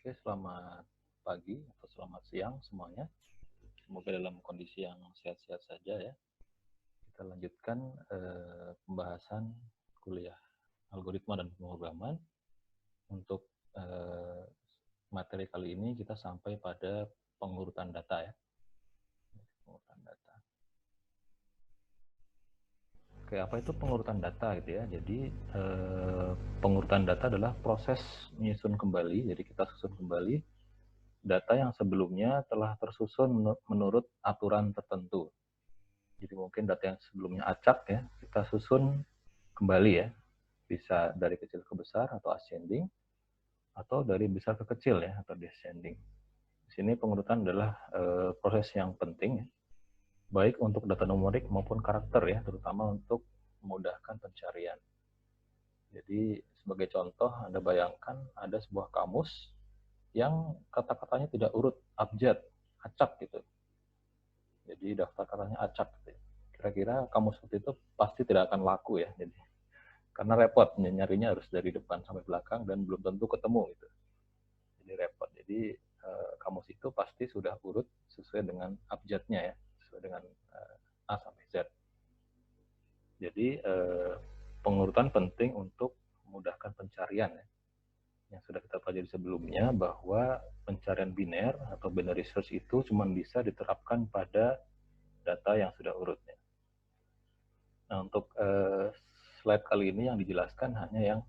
Oke, selamat pagi atau selamat siang semuanya. Semoga dalam kondisi yang sehat-sehat saja ya. Kita lanjutkan pembahasan kuliah algoritma dan pemrograman. Untuk materi kali ini kita sampai pada pengurutan data ya. Pengurutan data. Oke, apa itu pengurutan data gitu ya? Jadi pengurutan data adalah proses menyusun kembali. Jadi kita susun kembali data yang sebelumnya telah tersusun menurut aturan tertentu. Jadi mungkin data yang sebelumnya acak ya, kita susun kembali ya. Bisa dari kecil ke besar atau ascending, atau dari besar ke kecil ya, atau descending. Di sini pengurutan adalah proses yang penting ya, baik untuk data numerik maupun karakter ya, terutama untuk memudahkan pencarian. Jadi sebagai contoh, Anda bayangkan ada sebuah kamus yang kata-katanya tidak urut, abjad, acak gitu. Jadi daftar katanya acak gitu. Kira-kira kamus seperti itu pasti tidak akan laku ya. Jadi karena repot nyarinya harus dari depan sampai belakang dan belum tentu ketemu gitu. Jadi repot. Jadi kamus itu pasti sudah urut sesuai dengan abjadnya ya, sesuai dengan A sampai Z. Jadi pengurutan penting untuk memudahkan pencarian ya. Yang sudah kita pelajari sebelumnya bahwa pencarian biner atau binary search itu cuma bisa diterapkan pada data yang sudah urutnya. Nah, untuk slide kali ini yang dijelaskan hanya yang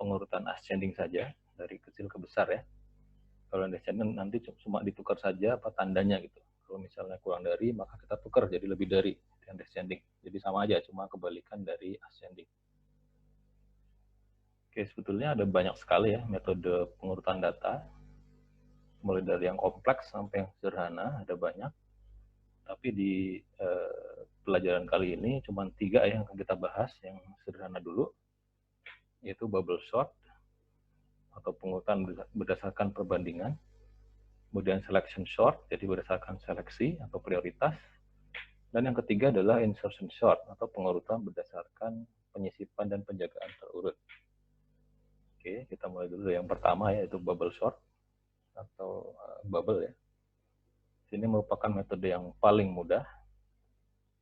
pengurutan ascending saja, dari kecil ke besar ya. Kalau descending nanti cuma ditukar saja apa tandanya gitu. Kalau misalnya kurang dari, maka kita tukar jadi lebih dari yang descending. Jadi sama aja, cuma kebalikan dari ascending. Oke, sebetulnya ada banyak sekali ya metode pengurutan data. Mulai dari yang kompleks sampai yang sederhana, ada banyak. Tapi di pelajaran kali ini cuma 3 yang akan kita bahas, yang sederhana dulu, yaitu bubble sort, atau pengurutan berdasarkan perbandingan. Kemudian selection sort, jadi berdasarkan seleksi atau prioritas. Dan yang ketiga adalah insertion sort, atau pengurutan berdasarkan penyisipan dan penjagaan terurut. Oke, kita mulai dulu yang pertama, yaitu bubble sort atau bubble ya. Ini merupakan metode yang paling mudah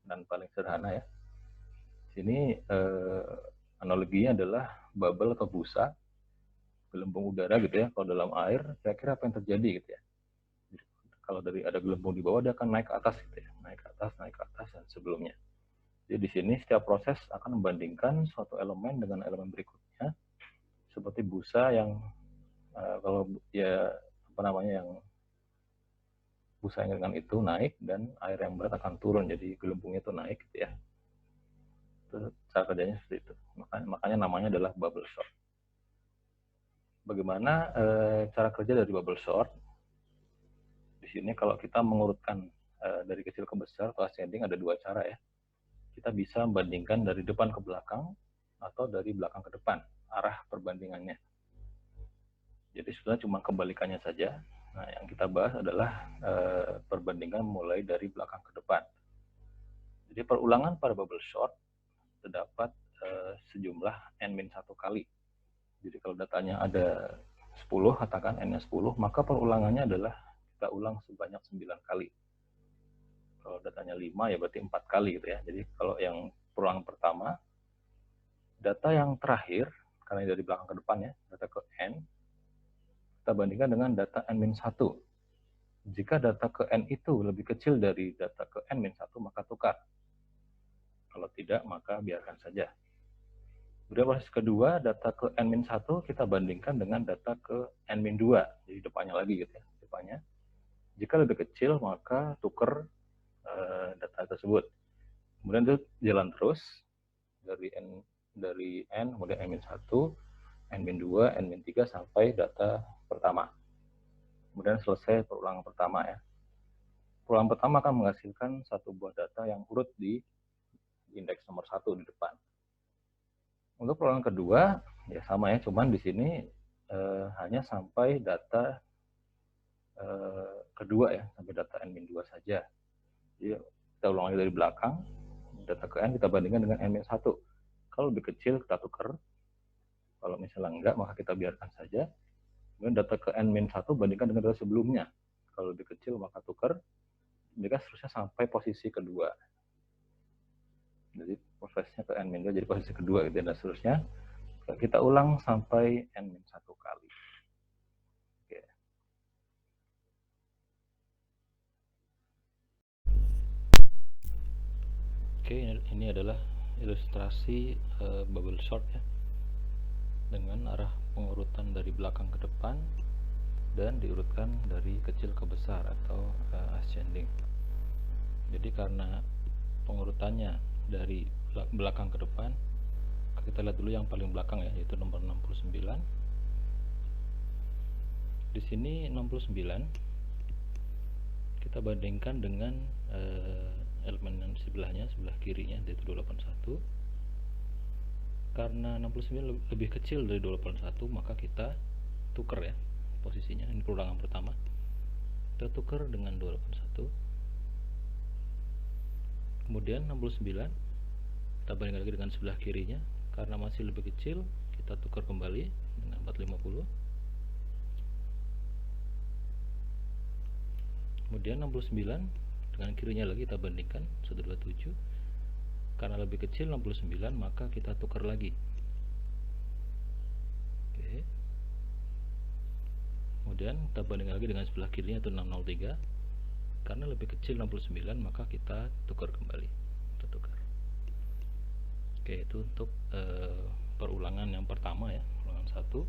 dan paling sederhana ya. Sini analoginya adalah bubble atau busa, gelembung udara gitu ya. Kalau dalam air, kira-kira apa yang terjadi gitu ya. Kalau dari ada gelembung di bawah, dia akan naik ke atas gitu ya, naik ke atas dan sebelumnya. Jadi di sini setiap proses akan membandingkan suatu elemen dengan elemen berikutnya, seperti busa yang kalau ya apa namanya yang busa yang ringan itu naik dan air yang berat akan turun, jadi gelembungnya itu naik gitu ya. Itu cara kerjanya seperti itu. Makanya namanya adalah bubble sort. Bagaimana cara kerja dari bubble sort? Di sini kalau kita mengurutkan dari kecil ke besar atau ascending ada 2 cara ya. Kita bisa membandingkan dari depan ke belakang atau dari belakang ke depan, arah perbandingannya. Jadi sebetulnya cuma kebalikannya saja. Nah, yang kita bahas adalah perbandingan mulai dari belakang ke depan. Jadi perulangan pada bubble sort terdapat sejumlah n-1 kali. Jadi kalau datanya ada 10, katakan n-nya 10, maka perulangannya adalah kita ulang sebanyak 9 kali. Kalau datanya 5 ya berarti 4 kali gitu ya. Jadi kalau yang perulangan pertama, data yang terakhir, karena dari belakang ke depan ya, data ke n, kita bandingkan dengan data n-1. Jika data ke n itu lebih kecil dari data ke n-1, maka tukar. Kalau tidak, maka biarkan saja. Kemudian proses kedua, data ke n-1 kita bandingkan dengan data ke n-2. Jadi depannya lagi gitu ya, depannya. Jika lebih kecil, maka tukar data tersebut. Kemudian itu jalan terus dari n, kemudian n-1, n-2, n-3 sampai data pertama. Kemudian selesai perulangan pertama ya. Perulangan pertama akan menghasilkan satu buah data yang urut di indeks nomor 1 di depan. Untuk perulangan kedua ya sama ya, cuman di sini hanya sampai data kedua ya, sampai data n-2 saja. Jadi kita ulang lagi dari belakang, data ke n kita bandingkan dengan n-1. Kalau lebih kecil kita tukar, kalau misalnya enggak maka kita biarkan saja. Kemudian data ke n-1 bandingkan dengan data sebelumnya. Kalau lebih kecil maka tukar, jika seterusnya sampai posisi kedua. Jadi prosesnya ke n-2 jadi posisi kedua gitu, dan seterusnya kita ulang sampai n-1 kali. Oke. Oke, ini adalah ilustrasi bubble sort ya, dengan arah pengurutan dari belakang ke depan dan diurutkan dari kecil ke besar atau ascending. Jadi karena pengurutannya dari belakang ke depan, kita lihat dulu yang paling belakang ya, yaitu nomor 69. Di sini 69 kita bandingkan dengan elemen yang sebelahnya, sebelah kirinya, yaitu 281. Karena 69 lebih kecil dari 281, maka kita tukar ya posisinya. Ini perulangan pertama, kita tukar dengan 281. Kemudian 69 kita bandingkan lagi dengan sebelah kirinya, karena masih lebih kecil kita tukar kembali dengan 450. Kemudian 69 dengan kirinya lagi kita bandingkan 127. Karena lebih kecil 69 maka kita tukar lagi. Oke. Kemudian kita bandingkan lagi dengan sebelah kirinya itu 603. Karena lebih kecil 69 maka kita tukar kembali. Kita tukar. Oke, itu untuk perulangan yang pertama ya, perulangan 1.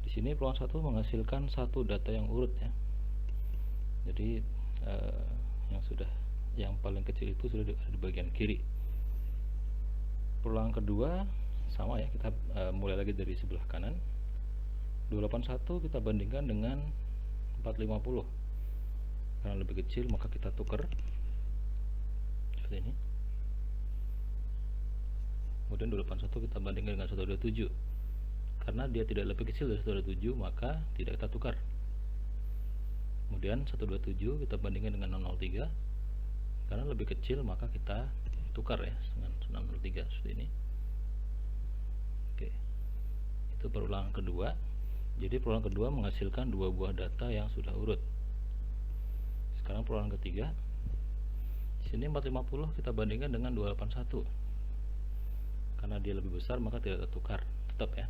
Di sini perulangan 1 menghasilkan satu data yang urut ya. Jadi yang paling kecil itu sudah ada di bagian kiri. Perulangan kedua sama ya, kita mulai lagi dari sebelah kanan. 281 kita bandingkan dengan 450. Karena lebih kecil maka kita tukar seperti ini. Kemudian 281 kita bandingkan dengan 127. Karena dia tidak lebih kecil dari 127 maka tidak kita tukar. Kemudian 127 kita bandingkan dengan 603. Karena lebih kecil maka kita tukar ya dengan 603 seperti ini. Oke. Itu perulangan kedua. Jadi perulangan kedua menghasilkan dua buah data yang sudah urut. Sekarang perulangan ketiga. Di sini 450 kita bandingkan dengan 281. Karena dia lebih besar maka tidak tertukar, tetap ya.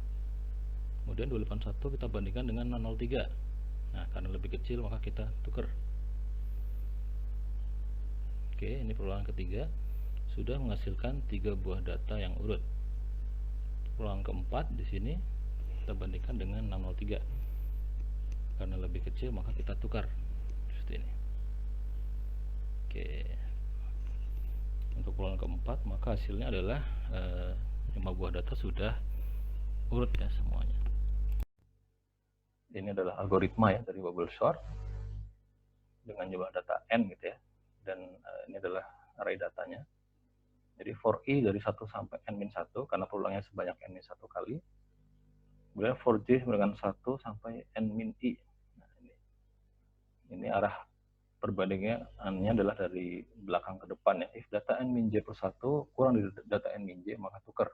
Kemudian 281 kita bandingkan dengan 603. Nah, karena lebih kecil maka kita tukar. Oke, ini perulangan ketiga sudah menghasilkan 3 buah data yang urut. Perulangan keempat di sini kita bandingkan dengan 603. Karena lebih kecil maka kita tukar seperti ini. Oke. Untuk perulangan keempat maka hasilnya adalah 5 buah data sudah urut ya semuanya. Ini adalah algoritma ya dari bubble sort dengan jumlah data n gitu ya, dan ini adalah array datanya. Jadi for i dari 1 sampai n-1 karena perulangnya sebanyak n-1 kali. Kemudian for j dengan 1 sampai n-i. Nah, ini arah perbandingannya adalah dari belakang ke depan ya. If data n-j per 1 kurang dari data n-j maka tukar.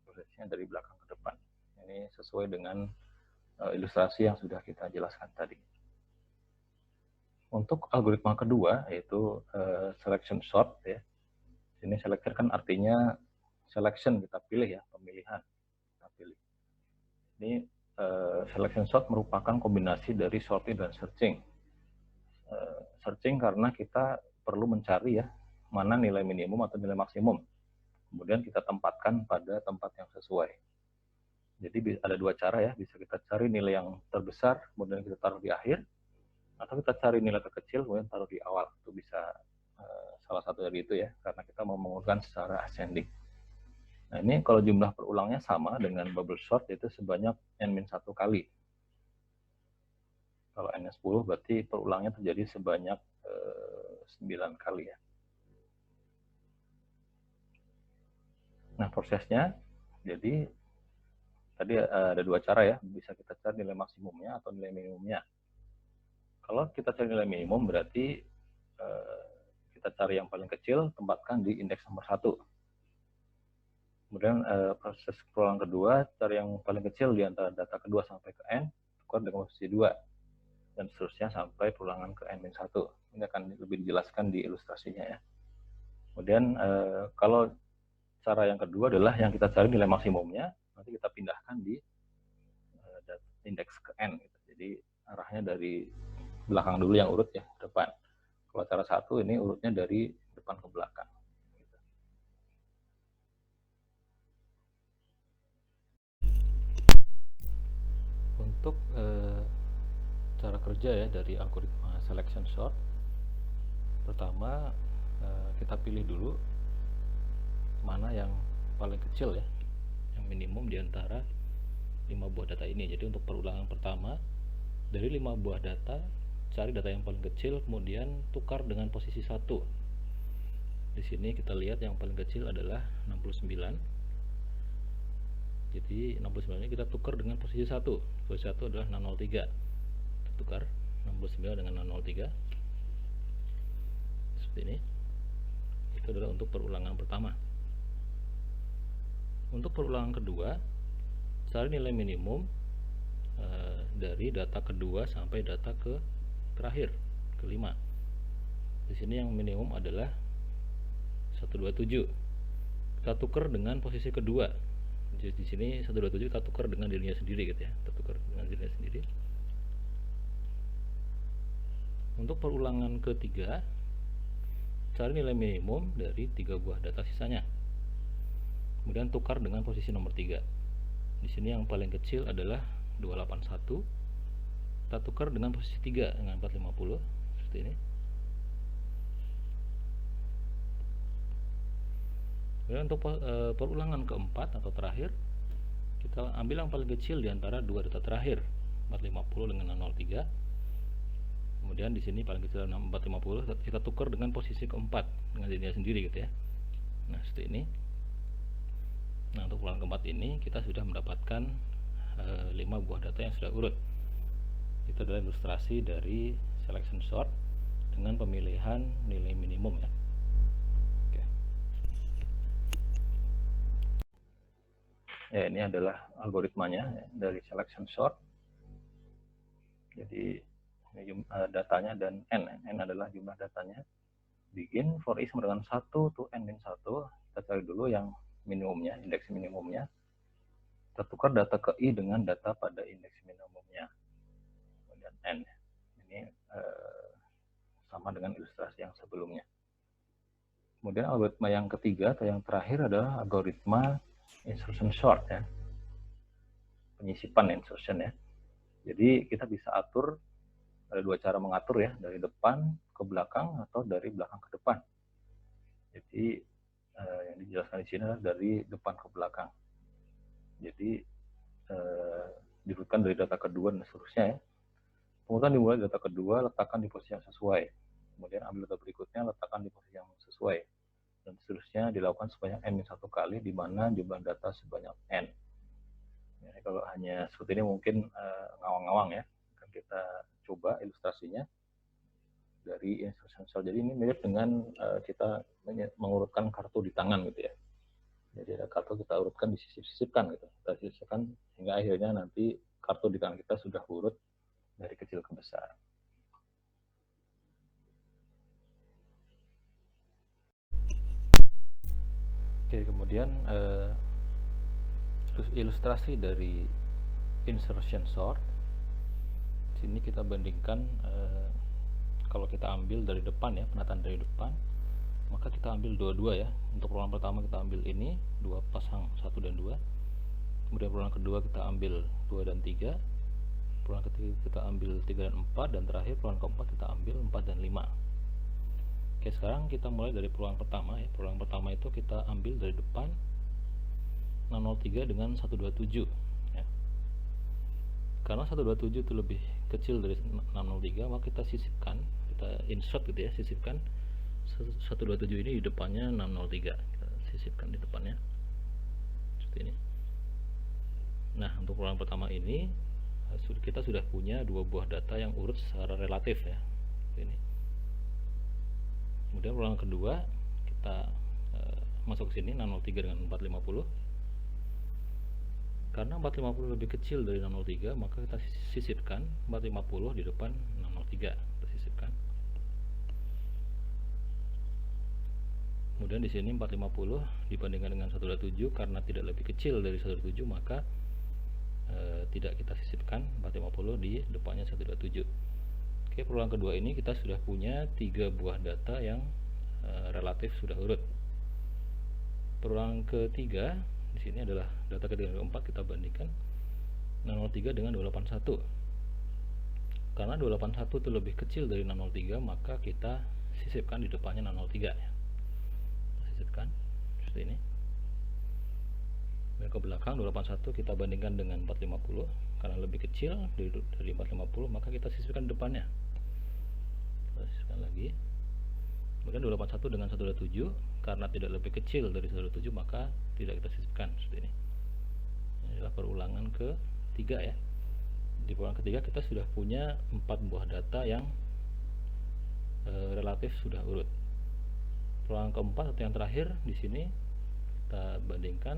Prosesnya dari belakang ke depan. Ini sesuai dengan ilustrasi yang sudah kita jelaskan tadi. Untuk algoritma kedua yaitu selection sort ya. Ini selection kan artinya selection, kita pilih ya, pemilihan kita pilih. Ini selection sort merupakan kombinasi dari sorting dan searching. Searching karena kita perlu mencari ya mana nilai minimum atau nilai maksimum. Kemudian kita tempatkan pada tempat yang sesuai. Jadi ada dua cara ya, bisa kita cari nilai yang terbesar, kemudian kita taruh di akhir, atau kita cari nilai terkecil, kemudian taruh di awal. Itu bisa salah satu dari itu ya, karena kita mau mengurutkan secara ascending. Nah ini kalau jumlah perulangnya sama dengan bubble sort, yaitu sebanyak n-1 kali. Kalau n-10 berarti perulangnya terjadi sebanyak 9 kali ya. Nah prosesnya, jadi tadi ada dua cara ya, bisa kita cari nilai maksimumnya atau nilai minimumnya. Kalau kita cari nilai minimum berarti kita cari yang paling kecil, tempatkan di indeks nomor 1. Kemudian proses perulangan kedua, cari yang paling kecil di antara data kedua sampai ke n, tukar dengan posisi 2 dan seterusnya sampai perulangan ke n-1. Ini akan lebih dijelaskan di ilustrasinya ya. Kemudian kalau cara yang kedua adalah yang kita cari nilai maksimumnya, nanti kita pindahkan di indeks ke n gitu. Jadi arahnya dari belakang dulu yang urut ya, ke depan. Kalau cara satu ini urutnya dari depan ke belakang. Untuk cara kerja ya dari algoritma selection sort, pertama kita pilih dulu mana yang paling kecil ya, yang minimum diantara 5 buah data ini. Jadi untuk perulangan pertama, dari 5 buah data, cari data yang paling kecil, kemudian tukar dengan posisi 1. Di sini kita lihat yang paling kecil adalah 69. Jadi 69 ini kita tukar dengan posisi 1. Posisi 1 adalah 603. Kita tukar 69 dengan 603. Seperti ini. Itu adalah untuk perulangan pertama. Untuk perulangan kedua, cari nilai minimum dari data kedua sampai data ke terakhir, kelima. Di sini yang minimum adalah 127. Kita tukar dengan posisi kedua. Jadi di sini 127 kita tukar dengan dirinya sendiri gitu ya. Kita tukar dengan dirinya sendiri. Untuk perulangan ketiga, cari nilai minimum dari 3 buah data sisanya. Kemudian tukar dengan posisi nomor 3. Di sini yang paling kecil adalah 281. Kita tukar dengan posisi 3 dengan 450 seperti ini. Kemudian untuk perulangan keempat atau terakhir, kita ambil yang paling kecil di antara 2 data terakhir, 450 dengan 603. Kemudian di sini paling kecil 450, kita tukar dengan posisi keempat dengan dirinya sendiri gitu ya. Nah, seperti ini. Nah, untuk perulangan keempat ini kita sudah mendapatkan 5 buah data yang sudah urut. Itu adalah ilustrasi dari selection sort dengan pemilihan nilai minimum ya. Oke. Ya, ini adalah algoritmanya ya, dari selection sort. Jadi ini datanya dan n adalah jumlah datanya. Begin for i sama dengan 1 to n-1. Kita cari dulu yang minimumnya, indeks minimumnya. Kita tukar data ke i dengan data pada indeks minimumnya. Kemudian n. Ini sama dengan ilustrasi yang sebelumnya. Kemudian algoritma yang ketiga atau yang terakhir adalah algoritma insertion sort ya. Penyisipan insertion ya. Jadi kita bisa atur, ada 2 cara mengatur ya, dari depan ke belakang atau dari belakang ke depan. Jadi yang dijelaskan di sini adalah dari depan ke belakang. Jadi diurutkan dari data kedua dan seterusnya ya. Kemudian dimulai data kedua, letakkan di posisi yang sesuai. Kemudian ambil data berikutnya, letakkan di posisi yang sesuai. Dan seterusnya dilakukan sebanyak n-1 kali, di mana jumlah data sebanyak n. Ya, kalau hanya seperti ini mungkin ngawang-ngawang ya. Akan kita coba ilustrasinya dari instruction sort. Jadi ini mirip dengan kita mengurutkan kartu di tangan gitu ya. Jadi ada kartu kita urutkan, disisip-sisipkan gitu. Kita sisipkan hingga akhirnya nanti kartu di tangan kita sudah urut dari kecil ke besar. Oke, kemudian ilustrasi dari insertion sort. Sini kita bandingkan kalau kita ambil dari depan ya, penataan dari depan, maka kita ambil dua-dua ya. Untuk perulangan pertama kita ambil ini, 2 pasang 1 dan 2. Kemudian perulangan kedua kita ambil 2 dan 3. Perulangan ketiga kita ambil 3 dan 4, dan terakhir perulangan keempat kita ambil 4 dan 5. Oke, sekarang kita mulai dari perulangan pertama ya. Perulangan pertama itu kita ambil dari depan 603 dengan 127 ya. Karena 127 itu lebih kecil dari 603, maka kita sisipkan, kita insert gitu ya, sisipkan 127 ini di depannya 603. Kita sisipkan di depannya seperti ini. Nah, untuk perulangan pertama ini kita sudah punya 2 buah data yang urut secara relatif ya. Ini. Kemudian perulangan kedua kita masuk ke sini 603 dengan 450. Karena 450 lebih kecil dari 603, maka kita sisipkan 450 di depan 603. Kita sisipkan. Kemudian di sini 450 dibandingkan dengan 127, karena tidak lebih kecil dari 127, maka tidak kita sisipkan 450 di depannya 127. Oke, perulangan kedua ini kita sudah punya 3 buah data yang relatif sudah urut. Perulangan ketiga di sini adalah data ketiga dan keempat, kita bandingkan 603 dengan 281. Karena 281 itu lebih kecil dari 603, maka kita sisipkan di depannya 603 ya. Sisipkan seperti ini. Dan ke belakang 281 kita bandingkan dengan 450, karena lebih kecil dari 450, maka kita sisipkan depannya. Kita sisipkan lagi. Kemudian 281 dengan 127, karena tidak lebih kecil dari 127, maka tidak kita sisipkan seperti ini. Ini adalah perulangan ketiga ya. Di perulangan ketiga kita sudah punya 4 buah data yang relatif sudah urut. Perulangan keempat atau yang terakhir di sini kita bandingkan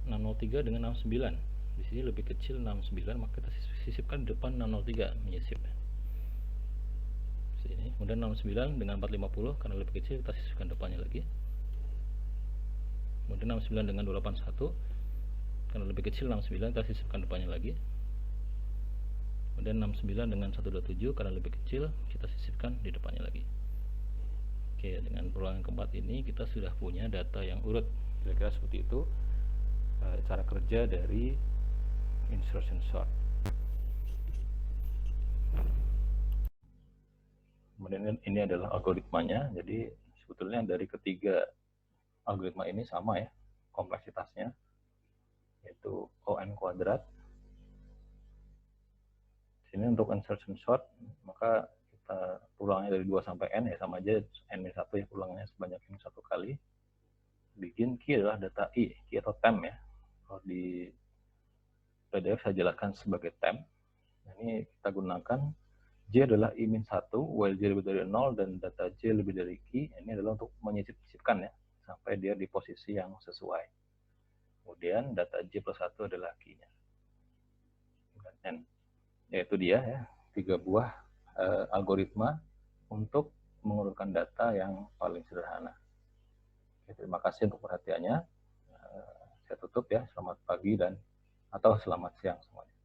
603 dengan 69. Di sini lebih kecil 69, maka kita sisipkan di depan 603, menyisip. Sini. Kemudian 69 dengan 450, karena lebih kecil kita sisipkan depannya lagi. Kemudian 69 dengan 281, karena lebih kecil 69, kita sisipkan depannya lagi. Kemudian 69 dengan 127, karena lebih kecil, kita sisipkan di depannya lagi. Oke, dengan perulangan keempat ini kita sudah punya data yang urut. Kira-kira seperti itu cara kerja dari insertion sort. Kemudian ini adalah algoritmanya. Jadi sebetulnya dari ketiga algoritma ini sama ya kompleksitasnya, yaitu ON kuadrat. Sini untuk insertion sort, maka kita pulangnya dari 2 sampai n ya, sama aja n-1 ya, pulangnya sebanyak ini 1 kali. Bikin key adalah data i, key atau temp ya. Kalau di PDF saya jelaskan sebagai temp. Nah, ini kita gunakan J adalah i-1, while J lebih dari 0, dan data J lebih dari key. Ini adalah untuk menyisipkan ya, sampai dia di posisi yang sesuai. Kemudian data J plus 1 adalah key-nya. N. Yaitu dia ya, 3 buah algoritma untuk mengurutkan data yang paling sederhana. Oke, terima kasih untuk perhatiannya. Saya tutup ya, selamat pagi atau selamat siang semuanya.